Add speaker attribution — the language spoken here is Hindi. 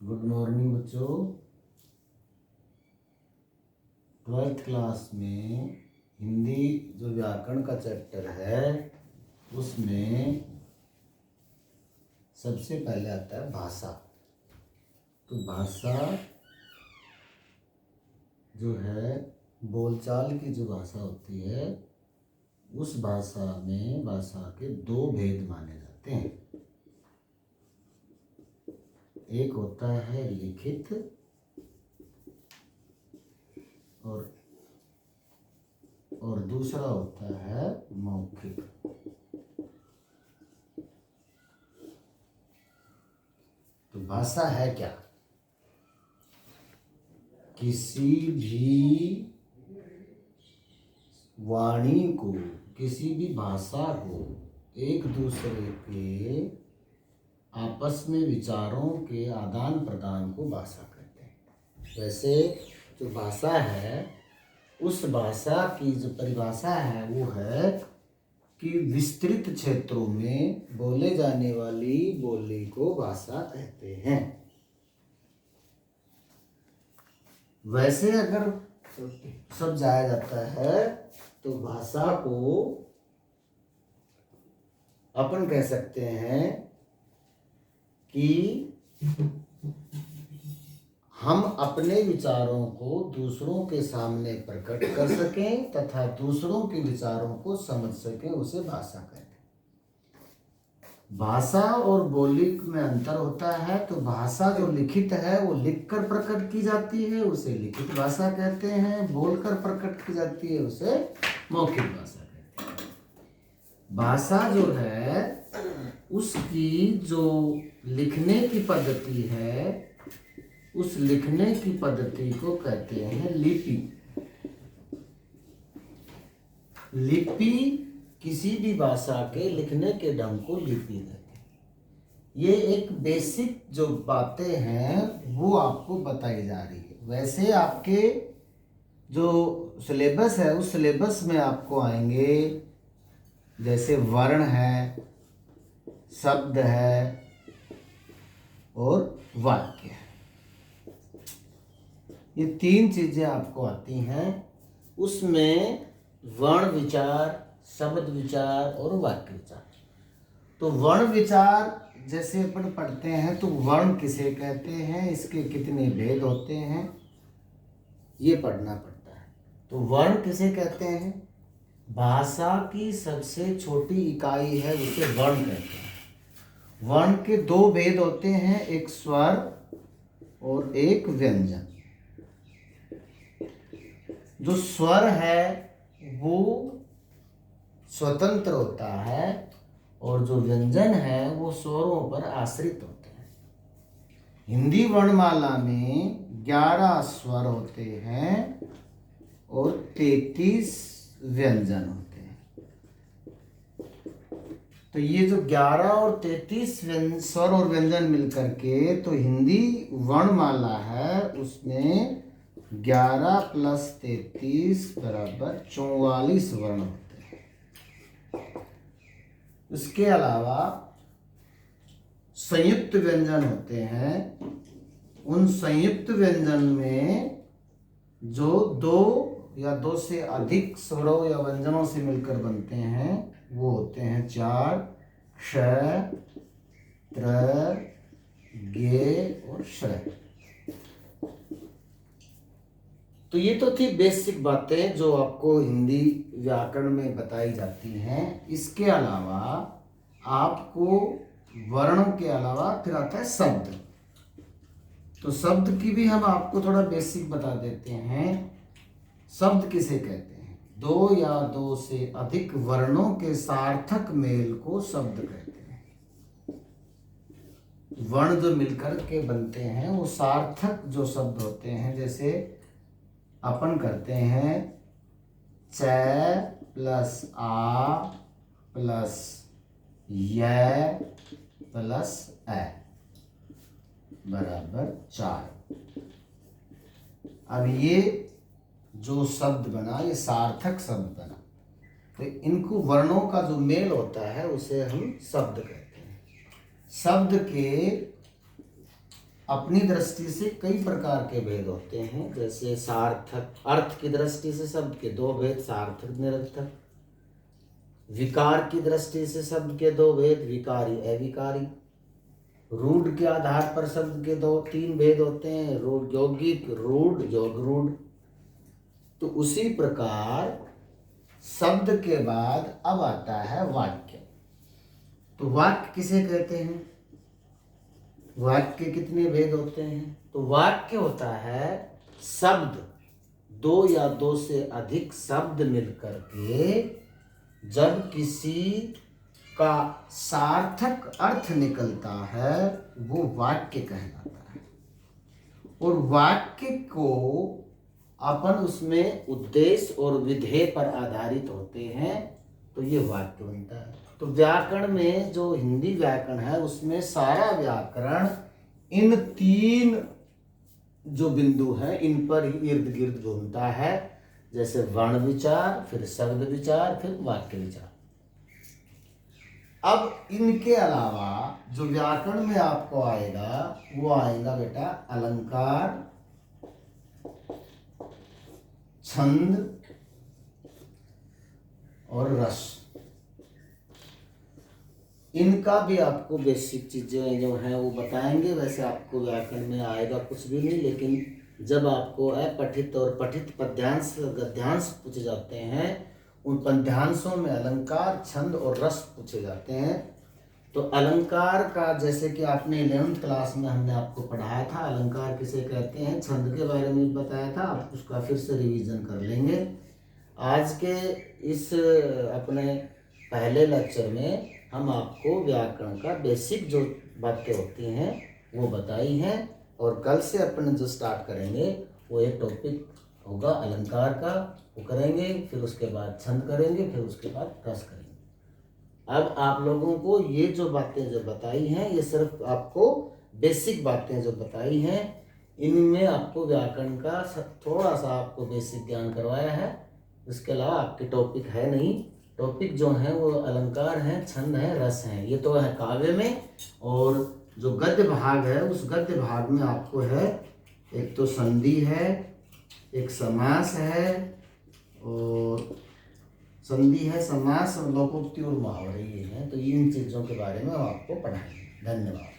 Speaker 1: गुड मॉर्निंग बच्चों। 12th क्लास में हिंदी जो व्याकरण का चैप्टर है उसमें सबसे पहले आता है भाषा। तो भाषा जो है बोलचाल की जो भाषा होती है उस भाषा में भाषा के दो भेद माने जाते हैं। एक होता है लिखित और दूसरा होता है मौखिक। तो भाषा है क्या? किसी भी वाणी को, किसी भी भाषा को एक दूसरे के आपस में विचारों के आदान प्रदान को भाषा कहते हैं। वैसे जो भाषा है उस भाषा की जो परिभाषा है वो है कि विस्तृत क्षेत्रों में बोले जाने वाली बोली को भाषा कहते हैं। वैसे अगर सब जाया जाता है तो भाषा को अपन कह सकते हैं कि हम अपने विचारों को दूसरों के सामने प्रकट कर सकें तथा दूसरों के विचारों को समझ सकें, उसे भाषा कहते हैं। भाषा और बोली में अंतर होता है। तो भाषा जो लिखित है वो लिखकर प्रकट की जाती है, उसे लिखित भाषा कहते हैं। बोलकर प्रकट की जाती है, उसे मौखिक भाषा कहते हैं। भाषा जो है उसकी जो लिखने की पद्धति है उस लिखने की पद्धति को कहते हैं लिपि। लिपि किसी भी भाषा के लिखने के ढंग को लिपि कहते हैं। ये एक बेसिक जो बातें हैं वो आपको बताई जा रही है। वैसे आपके जो सिलेबस है उस सिलेबस में आपको आएंगे जैसे वर्ण है, शब्द है और वाक्य है। ये तीन चीजें आपको आती हैं। उसमें वर्ण विचार, शब्द विचार और वाक्य विचार। तो वर्ण विचार जैसे अपन पढ़ते हैं तो वर्ण किसे कहते हैं, इसके कितने भेद होते हैं, ये पढ़ना पड़ता है। तो वर्ण किसे कहते हैं? भाषा की सबसे छोटी इकाई है, उसे वर्ण कहते हैं। वर्ण के दो भेद होते हैं, एक स्वर और एक व्यंजन। जो स्वर है वो स्वतंत्र होता है और जो व्यंजन है वो स्वरों पर आश्रित होते हैं। हिंदी वर्णमाला में 11 स्वर होते हैं और 33 व्यंजन होते हैं। तो ये जो 11 और 33 स्वर और व्यंजन मिलकर के तो हिंदी वर्णमाला है, उसमें 11 + 33 = 44 वर्ण होते हैं। इसके अलावा संयुक्त व्यंजन होते हैं। उन संयुक्त व्यंजन में जो 2 या 2 से अधिक स्वरों या व्यंजनों से मिलकर बनते हैं वो होते हैं 4, क्ष, त्र, गे और श्र। तो ये तो थी बेसिक बातें जो आपको हिंदी व्याकरण में बताई जाती हैं। इसके अलावा आपको वर्णों के अलावा फिर आता है शब्द। तो शब्द की भी हम आपको थोड़ा बेसिक बता देते हैं। शब्द किसे कहते हैं? 2 या 2 से अधिक वर्णों के सार्थक मेल को शब्द कहते हैं। वर्ण जो मिलकर के बनते हैं वो सार्थक जो शब्द होते हैं, जैसे अपन करते हैं च + आ + य + ए = 4। अब ये जो शब्द बना ये सार्थक शब्द बना। तो इनको वर्णों का जो मेल होता है उसे हम शब्द कहते हैं। शब्द के अपनी दृष्टि से कई प्रकार के भेद होते हैं, जैसे सार्थक, अर्थ की दृष्टि से शब्द के दो भेद, सार्थक निरर्थक। विकार की दृष्टि से शब्द के दो भेद, विकारी अविकारी। रूढ़ के आधार पर शब्द के दो तीन भेद होते हैं, रूढ़ यौगिक, रूढ़ योग रूढ़। तो उसी प्रकार शब्द के बाद अब आता है वाक्य। तो वाक्य किसे कहते हैं? वाक्य कितने भेद होते हैं? तो वाक्य होता है शब्द, दो या दो से अधिक शब्द मिलकर के जब किसी का सार्थक अर्थ निकलता है वो वाक्य कहलाता है। और वाक्य को अपन उसमें उद्देश्य और विधेय पर आधारित होते हैं, तो ये वाक्य बनता है। तो व्याकरण में जो हिंदी व्याकरण है उसमें सारा व्याकरण इन तीन जो बिंदु हैं इन पर ही इर्द गिर्द घूमता है, जैसे वर्ण विचार, फिर शब्द विचार, फिर वाक्य विचार। अब इनके अलावा जो व्याकरण में आपको आएगा वो आएगा बेटा अलंकार, छंद और रस। इनका भी आपको बेसिक चीजें जो हैं वो बताएंगे। वैसे आपको व्याकरण में आएगा कुछ भी नहीं, लेकिन जब आपको अपठित और पठित पद्यांश गद्यांश पूछे जाते हैं, उन पद्यांशों में अलंकार, छंद और रस पूछे जाते हैं। तो अलंकार का जैसे कि आपने 11th क्लास में हमने आपको पढ़ाया था, अलंकार किसे कहते हैं, छंद के बारे में बताया था, आप उसका फिर से रिवीजन कर लेंगे। आज के इस अपने पहले लेक्चर में हम आपको व्याकरण का बेसिक जो बातें होती हैं वो बताई हैं, और कल से अपन जो स्टार्ट करेंगे वो एक टॉपिक होगा अलंकार का, वो करेंगे, फिर उसके बाद छंद करेंगे, फिर उसके बाद रस करेंगे। अब आप लोगों को ये जो बातें जो बताई हैं ये सिर्फ आपको बेसिक बातें जो बताई हैं, इनमें आपको व्याकरण का थोड़ा सा आपको बेसिक ज्ञान करवाया है। इसके अलावा आपके टॉपिक है नहीं। टॉपिक जो हैं वो अलंकार हैं, छंद है, रस हैं, ये तो है काव्य में। और जो गद्य भाग है उस गद्य भाग में आपको है एक तो संधि है, एक समास है, और संधि है, समास और लोकोक्ति और मुहावरे ये हैं। तो इन चीज़ों के बारे में हम आपको पढ़ाएंगे। धन्यवाद।